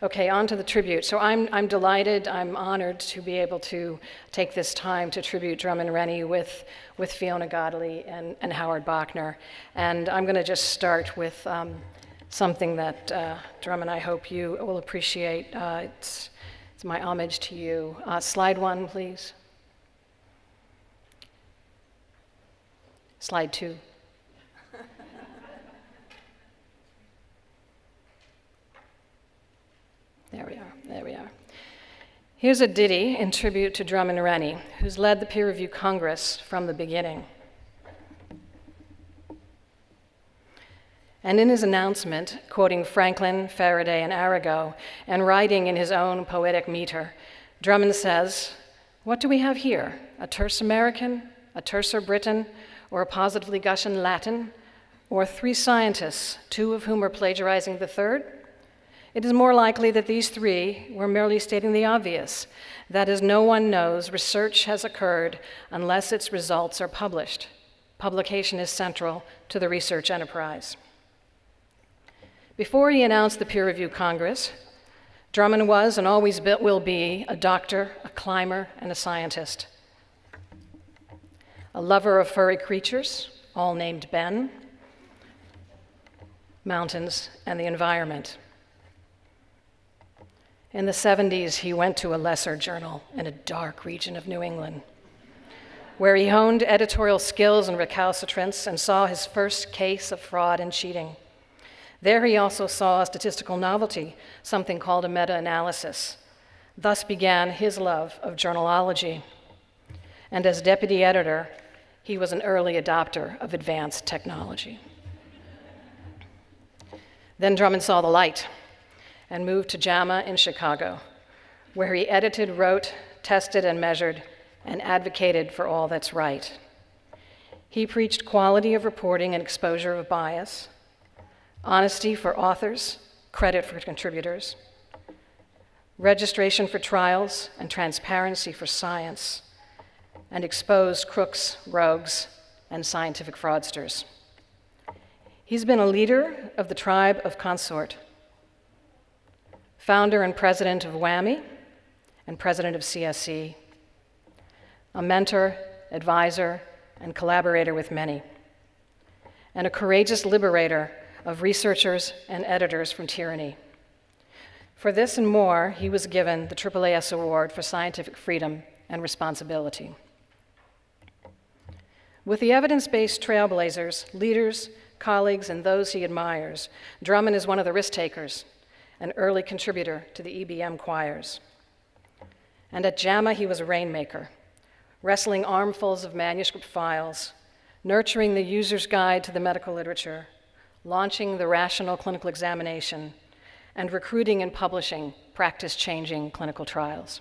Okay, on to the tribute. So I'm delighted, I'm honored to be able to take this time to tribute Drummond Rennie with Fiona Godlee and Howard Bauchner. And I'm going to just start with something that, Drummond, I hope you will appreciate. It's my homage to you. Slide one, please. Slide two. There we are. Here's a ditty in tribute to Drummond Rennie, who's led the peer review Congress from the beginning. And in his announcement, quoting Franklin, Faraday, and Arago, and writing in his own poetic meter, Drummond says, "What do we have here? A terse American, a terser Briton, or a positively gushing Latin, or three scientists, two of whom are plagiarizing the third? It is more likely that these three were merely stating the obvious, that as no one knows, research has occurred unless its results are published. Publication is central to the research enterprise." Before he announced the peer review Congress, Drummond was and always will be a doctor, a climber, and a scientist. A lover of furry creatures, all named Ben, mountains, and the environment. In the 70s, he went to a lesser journal in a dark region of New England, where he honed editorial skills and recalcitrance and saw his first case of fraud and cheating. There he also saw a statistical novelty, something called a meta-analysis. Thus began his love of journalology. And as deputy editor, he was an early adopter of advanced technology. Then Drummond saw the light and moved to JAMA in Chicago, where he edited, wrote, tested, and measured, and advocated for all that's right. He preached quality of reporting and exposure of bias, honesty for authors, credit for contributors, registration for trials, and transparency for science, and exposed crooks, rogues, and scientific fraudsters. He's been a leader of the tribe of Consort, founder and president of WAMI, and president of CSE, a mentor, advisor, and collaborator with many, and a courageous liberator of researchers and editors from tyranny. For this and more, he was given the AAAS Award for Scientific Freedom and Responsibility. With the evidence-based trailblazers, leaders, colleagues, and those he admires, Drummond is one of the risk-takers, an early contributor to the EBM choirs. And at JAMA, he was a rainmaker, wrestling armfuls of manuscript files, nurturing the user's guide to the medical literature, launching the rational clinical examination, and recruiting and publishing practice-changing clinical trials.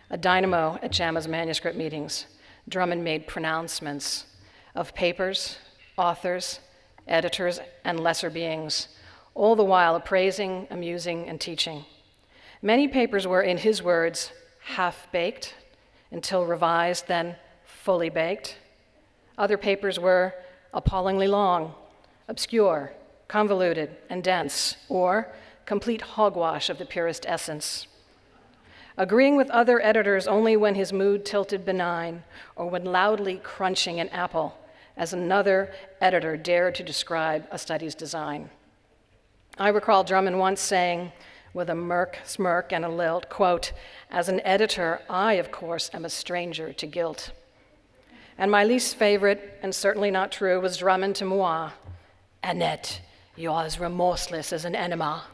A dynamo at JAMA's manuscript meetings, Drummond made pronouncements of papers, authors, editors, and lesser beings, all the while appraising, amusing, and teaching. Many papers were, in his words, half-baked, until revised, then fully baked. Other papers were appallingly long, obscure, convoluted, and dense, or complete hogwash of the purest essence. Agreeing with other editors only when his mood tilted benign, or when loudly crunching an apple, as another editor dared to describe a study's design. I recall Drummond once saying, with a smirk and a lilt, quote, "As an editor, I, of course, am a stranger to guilt." And my least favorite, and certainly not true, was Drummond to moi, "Annette, you're as remorseless as an enema."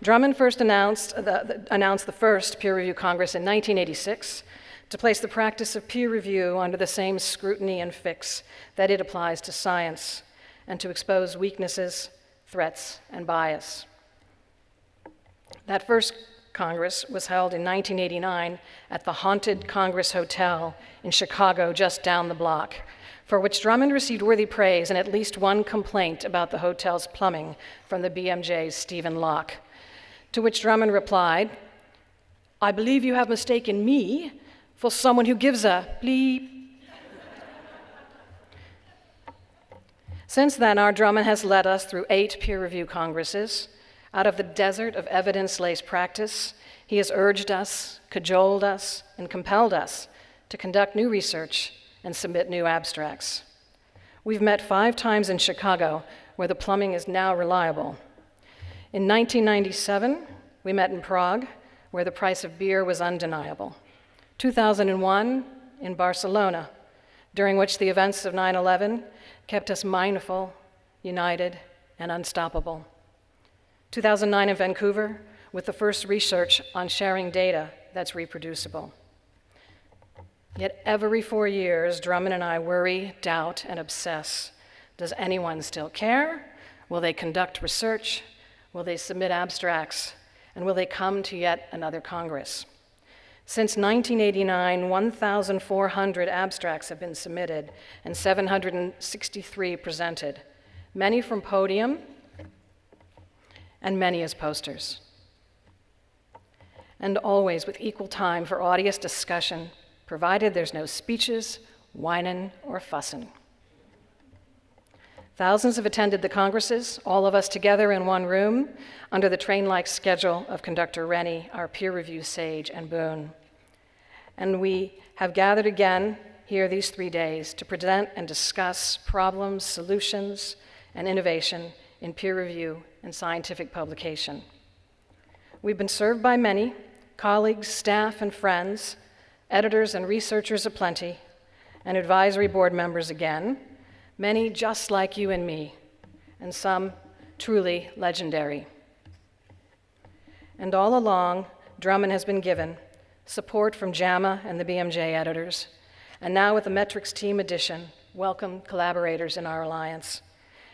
Drummond first announced the first peer review Congress in 1986 to place the practice of peer review under the same scrutiny and fix that it applies to science, and to expose weaknesses, threats, and bias. That first Congress was held in 1989 at the haunted Congress Hotel in Chicago, just down the block, for which Drummond received worthy praise and at least one complaint about the hotel's plumbing from the BMJ's Stephen Locke. To which Drummond replied, "I believe you have mistaken me for someone who gives a bleep. Since then, our Drummond has led us through 8 peer review congresses. Out of the desert of evidence-laced practice, he has urged us, cajoled us, and compelled us to conduct new research and submit new abstracts. We've met 5 times in Chicago, where the plumbing is now reliable. In 1997, we met in Prague, where the price of beer was undeniable. 2001, in Barcelona, during which the events of 9/11 kept us mindful, united, and unstoppable. 2009 in Vancouver, with the first research on sharing data that's reproducible. Yet every 4 years, Drummond and I worry, doubt, and obsess. Does anyone still care? Will they conduct research? Will they submit abstracts? And will they come to yet another Congress? Since 1989, 1,400 abstracts have been submitted and 763 presented, many from podium and many as posters. And always with equal time for audience discussion, provided there's no speeches, whining, or fussing. Thousands have attended the congresses, all of us together in one room, under the train-like schedule of Conductor Rennie, our peer review sage and boon. And we have gathered again here these 3 days to present and discuss problems, solutions, and innovation in peer review and scientific publication. We've been served by many, colleagues, staff, and friends, editors and researchers aplenty, and advisory board members again, many just like you and me, and some truly legendary. And all along, Drummond has been given support from JAMA and the BMJ editors, and now with the Metrics Team Edition, welcome collaborators in our alliance.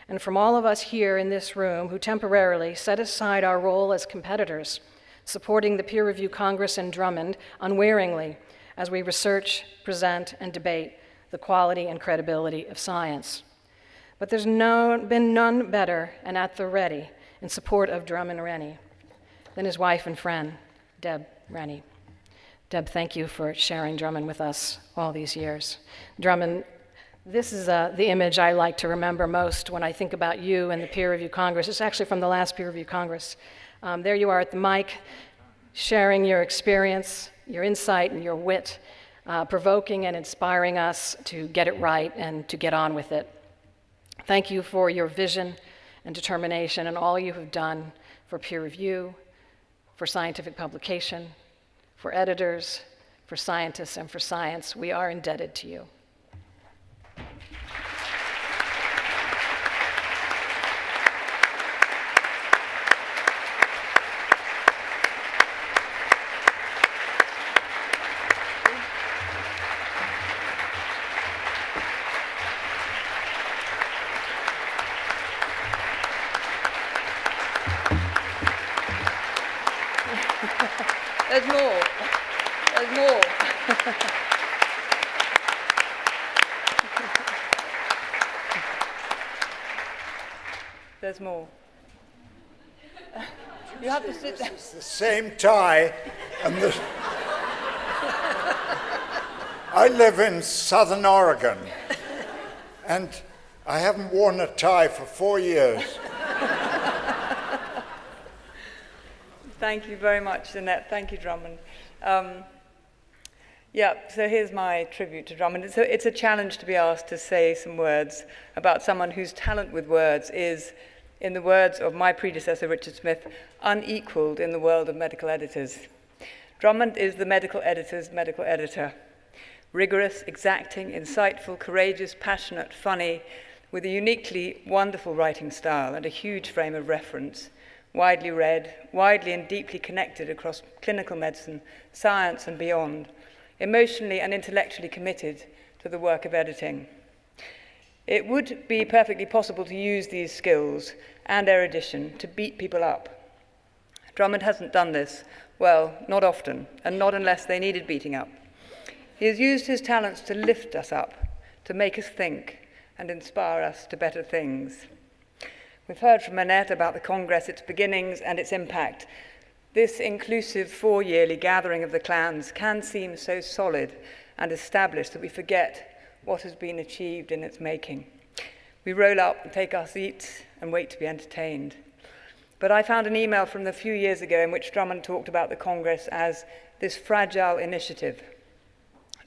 And from all of us here in this room who temporarily set aside our role as competitors, supporting the Peer Review Congress and Drummond unwaveringly as we research, present, and debate the quality and credibility of science. But there's been none better and at the ready in support of Drummond Rennie than his wife and friend, Deb Rennie. Deb, thank you for sharing Drummond with us all these years. Drummond, this is the image I like to remember most when I think about you and the Peer Review Congress. It's actually from the last Peer Review Congress. There you are at the mic, sharing your experience, your insight, and your wit, provoking and inspiring us to get it right and to get on with it. Thank you for your vision and determination and all you have done for peer review, for scientific publication, for editors, for scientists, and for science. We are indebted to you. There's more. There's more. There's more. You have to sit down. It's the same tie, and I live in Southern Oregon, and I haven't worn a tie for 4 years. Thank you very much, Annette. Thank you, Drummond. So here's my tribute to Drummond. It's a challenge to be asked to say some words about someone whose talent with words is, in the words of my predecessor, Richard Smith, unequaled in the world of medical editors. Drummond is the medical editor's medical editor. Rigorous, exacting, insightful, courageous, passionate, funny, with a uniquely wonderful writing style and a huge frame of reference. Widely read, widely and deeply connected across clinical medicine, science and beyond, emotionally and intellectually committed to the work of editing. It would be perfectly possible to use these skills and erudition to beat people up. Drummond hasn't done this, well, not often, and not unless they needed beating up. He has used his talents to lift us up, to make us think, and inspire us to better things. We've heard from Annette about the Congress, its beginnings and its impact. This inclusive 4-yearly gathering of the clans can seem so solid and established that we forget what has been achieved in its making. We roll up and take our seats and wait to be entertained. But I found an email from a few years ago in which Drummond talked about the Congress as this fragile initiative.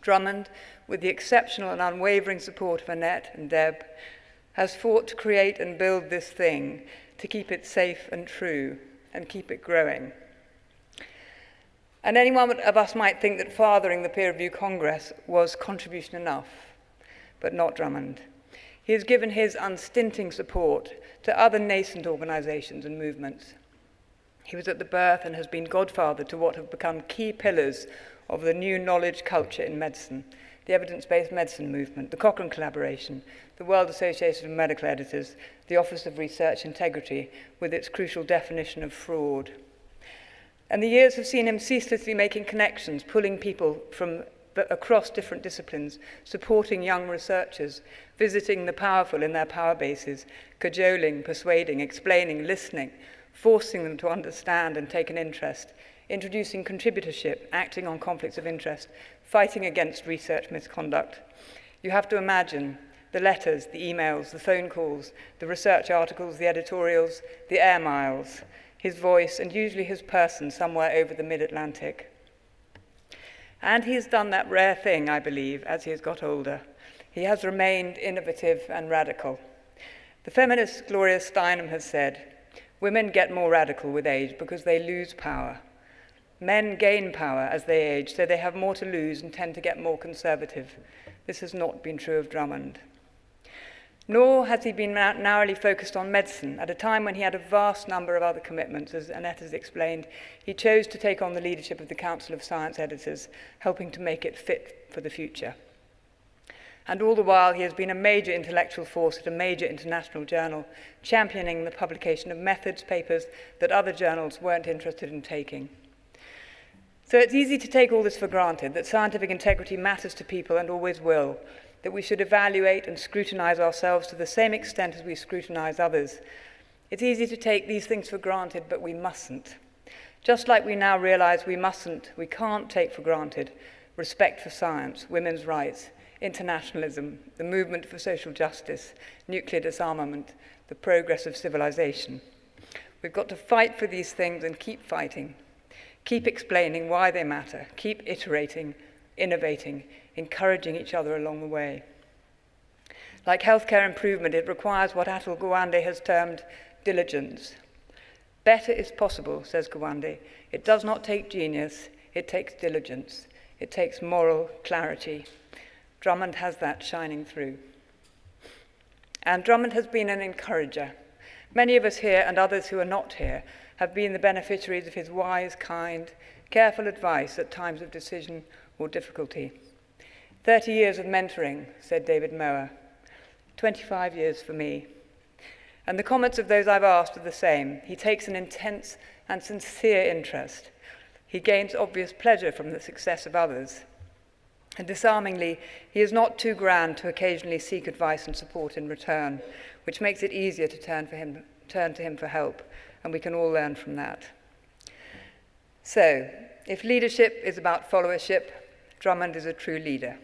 Drummond, with the exceptional and unwavering support of Annette and Deb, has fought to create and build this thing, to keep it safe and true, and keep it growing. And any one of us might think that fathering the peer review Congress was contribution enough, but not Drummond. He has given his unstinting support to other nascent organizations and movements. He was at the birth and has been godfather to what have become key pillars of the new knowledge culture in medicine, the evidence-based medicine movement, the Cochrane Collaboration, the World Association of Medical Editors, the Office of Research Integrity, with its crucial definition of fraud. And the years have seen him ceaselessly making connections, pulling people from across different disciplines, supporting young researchers, visiting the powerful in their power bases, cajoling, persuading, explaining, listening, forcing them to understand and take an interest, introducing contributorship, acting on conflicts of interest, fighting against research misconduct. You have to imagine the letters, the emails, the phone calls, the research articles, the editorials, the air miles, his voice, and usually his person somewhere over the mid-Atlantic. And he has done that rare thing, I believe, as he has got older. He has remained innovative and radical. The feminist Gloria Steinem has said, "Women get more radical with age because they lose power. Men gain power as they age, so they have more to lose and tend to get more conservative." This has not been true of Drummond. Nor has he been narrowly focused on medicine. At a time when he had a vast number of other commitments, as Annette has explained, he chose to take on the leadership of the Council of Science Editors, helping to make it fit for the future. And all the while, he has been a major intellectual force at a major international journal, championing the publication of methods papers that other journals weren't interested in taking. So it's easy to take all this for granted, that scientific integrity matters to people and always will, that we should evaluate and scrutinize ourselves to the same extent as we scrutinize others. It's easy to take these things for granted, but we mustn't. Just like we now realize we can't take for granted respect for science, women's rights, internationalism, the movement for social justice, nuclear disarmament, the progress of civilization. We've got to fight for these things and keep fighting. Keep explaining why they matter. Keep iterating, innovating, encouraging each other along the way. Like healthcare improvement, it requires what Atul Gawande has termed diligence. Better is possible, says Gawande. It does not take genius, it takes diligence. It takes moral clarity. Drummond has that shining through. And Drummond has been an encourager. Many of us here and others who are not here have been the beneficiaries of his wise, kind, careful advice at times of decision or difficulty. 30 years of mentoring, said David Mower. 25 years for me. And the comments of those I've asked are the same. He takes an intense and sincere interest. He gains obvious pleasure from the success of others. And disarmingly, he is not too grand to occasionally seek advice and support in return, which makes it easier to turn to him for help, and we can all learn from that. So, if leadership is about followership, Drummond is a true leader.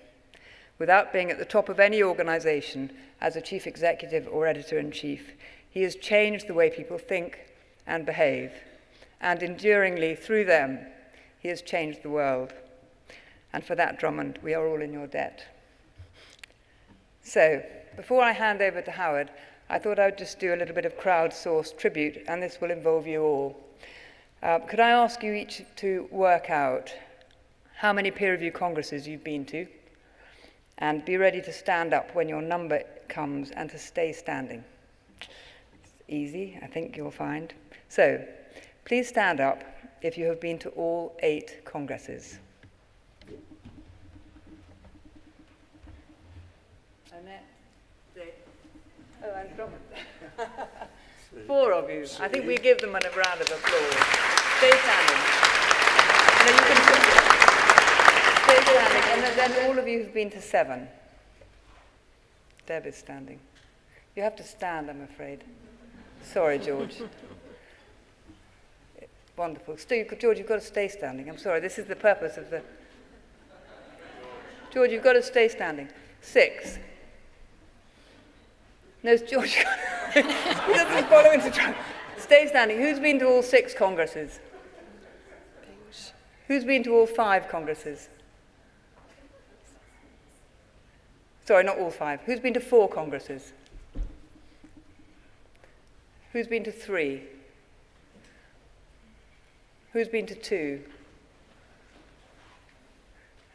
Without being at the top of any organization as a chief executive or editor-in-chief, he has changed the way people think and behave, and enduringly, through them, he has changed the world. And for that, Drummond, we are all in your debt. So, before I hand over to Howard, I thought I would just do a little bit of crowdsourced tribute, and this will involve you all. Could I ask you each to work out how many peer review congresses you've been to, and be ready to stand up when your number comes and to stay standing. It's easy, I think you'll find. So, please stand up if you have been to all 8 congresses. Annette, oh, and Drummond. 4 of you. I think we give them a round of applause. Stay standing. No, you can stay standing. And then all of you who've been to 7. Deb is standing. You have to stand, I'm afraid. Sorry, George. Wonderful. George, you've got to stay standing. I'm sorry, this is the purpose of the... George, you've got to stay standing. 6. No, George, he doesn't follow into trouble. Stay standing. Who's been to all 6 congresses? Who's been to all 5 congresses? Sorry, not all 5. Who's been to 4 congresses? Who's been to 3? Who's been to 2?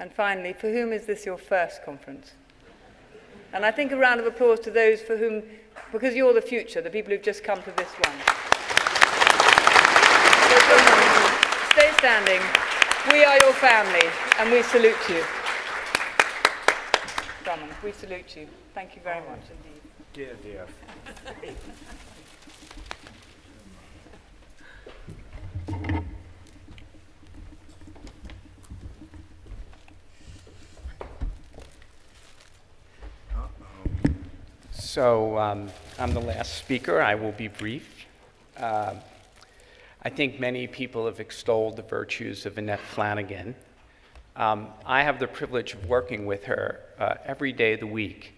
And finally, for whom is this your first conference? And I think a round of applause to those for whom, because you're the future, the people who've just come to this one. Stay standing. We are your family, and we salute you. Drummond, we salute you. Thank you very much indeed. Dear, dear. So I'm the last speaker. I will be brief. I think many people have extolled the virtues of Annette Flanagin. I have the privilege of working with her every day of the week.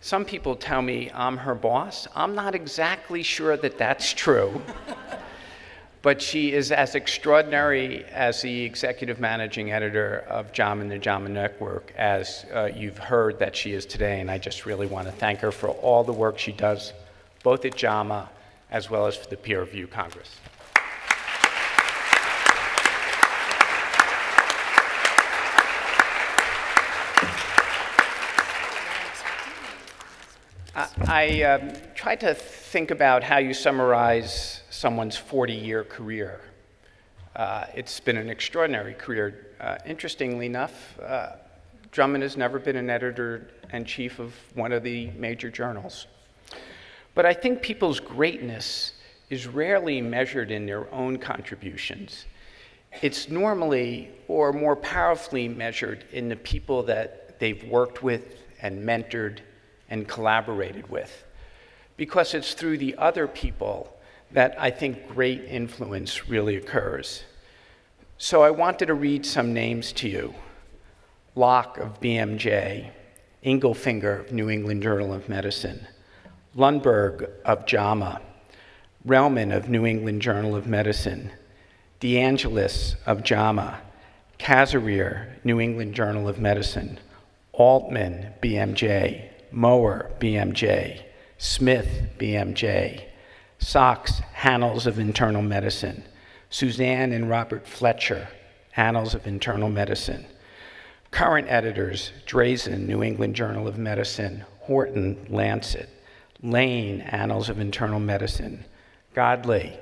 Some people tell me I'm her boss. I'm not exactly sure that that's true. But she is as extraordinary as the executive managing editor of JAMA and the JAMA Network as you've heard that she is today, and I just really want to thank her for all the work she does, both at JAMA as well as for the Peer Review Congress. I tried to think about how you summarize someone's 40-year career. It's been an extraordinary career. Interestingly enough, Drummond has never been an editor-in-chief of one of the major journals. But I think people's greatness is rarely measured in their own contributions. It's normally, or more powerfully measured in the people that they've worked with and mentored and collaborated with, because it's through the other people that I think great influence really occurs. So I wanted to read some names to you. Locke of BMJ, Ingelfinger of New England Journal of Medicine, Lundberg of JAMA, Relman of New England Journal of Medicine, DeAngelis of JAMA, Kazarier, New England Journal of Medicine, Altman, BMJ, Mower, BMJ, Smith, BMJ, Sachs, Annals of Internal Medicine, Suzanne and Robert Fletcher, Annals of Internal Medicine. Current editors, Drazen, New England Journal of Medicine, Horton, Lancet, Lane, Annals of Internal Medicine, Godlee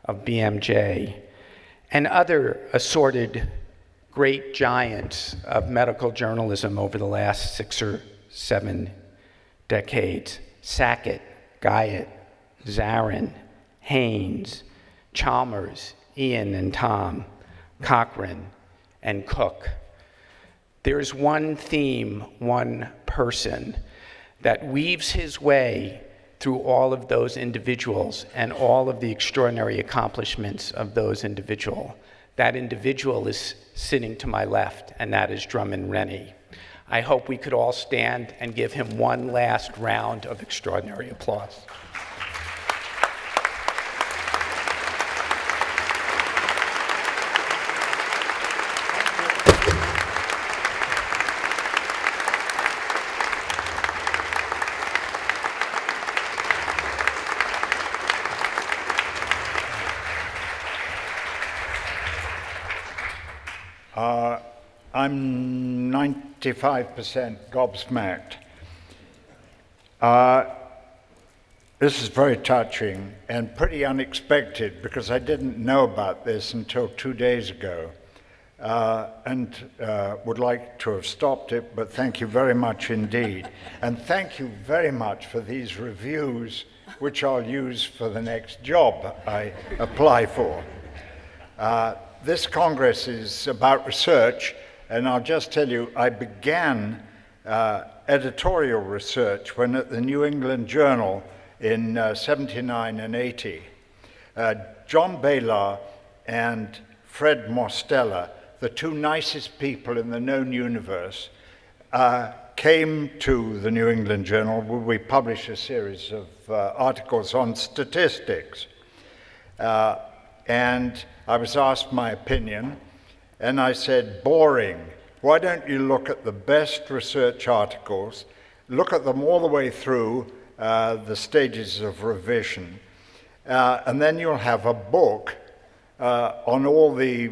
of BMJ, and other assorted great giants of medical journalism over the last 6 or 7 decades. Sackett, Guyot, Zarin, Haynes, Chalmers, Ian and Tom, Cochrane, and Cook. There's one theme, one person that weaves his way through all of those individuals and all of the extraordinary accomplishments of those individuals. That individual is sitting to my left, and that is Drummond Rennie. I hope we could all stand and give him one last round of extraordinary applause. I'm 95% gobsmacked. This is very touching and pretty unexpected because I didn't know about this until 2 days ago and would like to have stopped it, but thank you very much indeed. And thank you very much for these reviews, which I'll use for the next job I apply for. This Congress is about research, and I'll just tell you, I began editorial research when at the New England Journal in 79 and 80. John Baylor and Fred Mostella, the two nicest people in the known universe, came to the New England Journal where we published a series of articles on statistics. And I was asked my opinion, and I said, boring. Why don't you look at the best research articles, look at them all the way through the stages of revision, and then you'll have a book on all the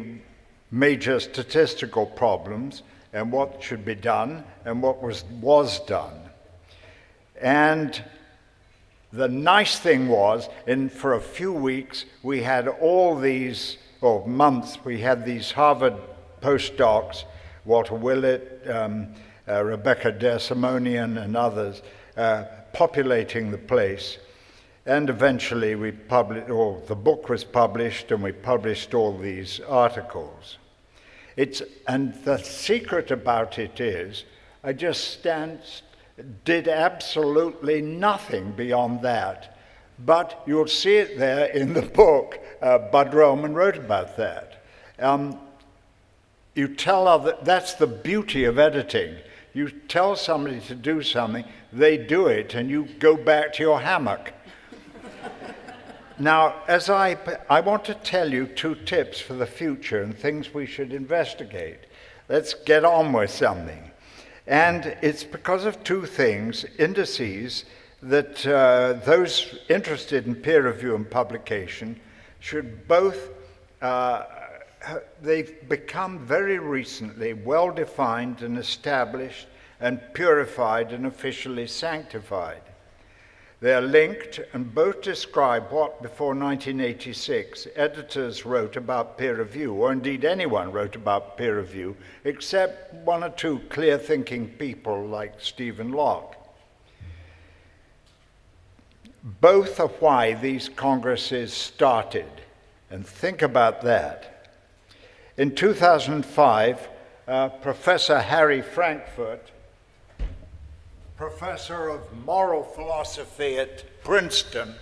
major statistical problems and what should be done and what was done. And the nice thing was, for a few weeks, we had all these, or months, we had these Harvard postdocs, Walter Willett, Rebecca DeSimonian, and others, populating the place. And eventually we published, or the book was published, and we published all these articles. And the secret about it is, I just did absolutely nothing beyond that. But you'll see it there in the book. Bud Roman wrote about that. You tell that's the beauty of editing. You tell somebody to do something, they do it, and you go back to your hammock. Now, as I want to tell you 2 tips for the future and things we should investigate. Let's get on with something. And it's because of 2 things, indices, that those interested in peer review and publication should both, they've become very recently well-defined and established and purified and officially sanctified. They are linked and both describe what, before 1986, editors wrote about peer review, or indeed anyone wrote about peer review, except 1 or 2 clear-thinking people like Stephen Locke. Both are why these congresses started, and think about that. In 2005, Professor Harry Frankfurt, professor of moral philosophy at Princeton,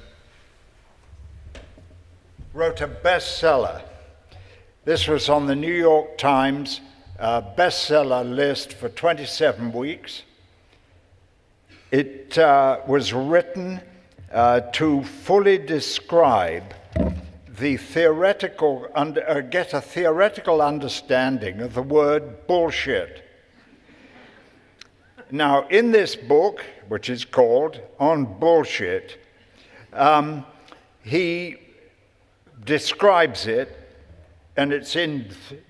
wrote a bestseller. This was on the New York Times bestseller list for 27 weeks. It was written to fully describe the theoretical, get a theoretical understanding of the word bullshit. Now, in this book, which is called On Bullshit, he describes it, and it's in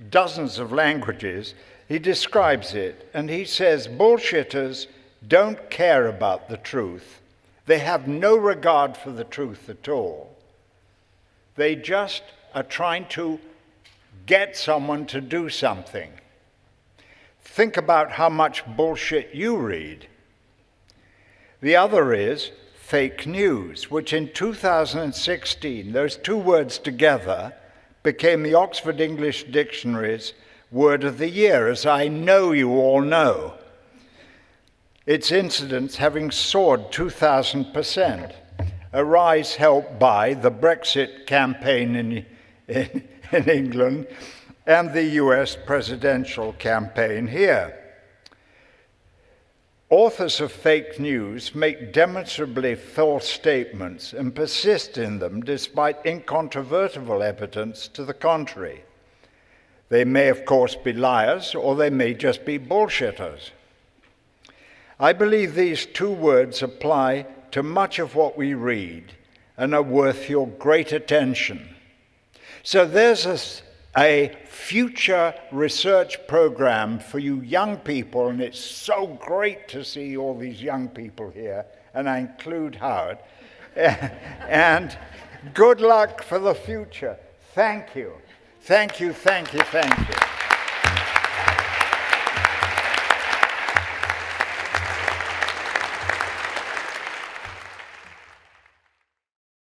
dozens of languages. He describes it, and he says, bullshitters don't care about the truth. They have no regard for the truth at all. They just are trying to get someone to do something. Think about how much bullshit you read. The other is fake news, which in 2016, those 2 words together became the Oxford English Dictionary's word of the year, as I know you all know. Its incidence having soared 2,000%, a rise helped by the Brexit campaign in England and the US presidential campaign here. Authors of fake news make demonstrably false statements and persist in them despite incontrovertible evidence to the contrary. They may, of course, be liars, or they may just be bullshitters. I believe these 2 words apply to much of what we read and are worth your great attention. So there's a future research program for you young people, and it's so great to see all these young people here, and I include Howard. And good luck for the future. Thank you. Thank you, thank you, thank you.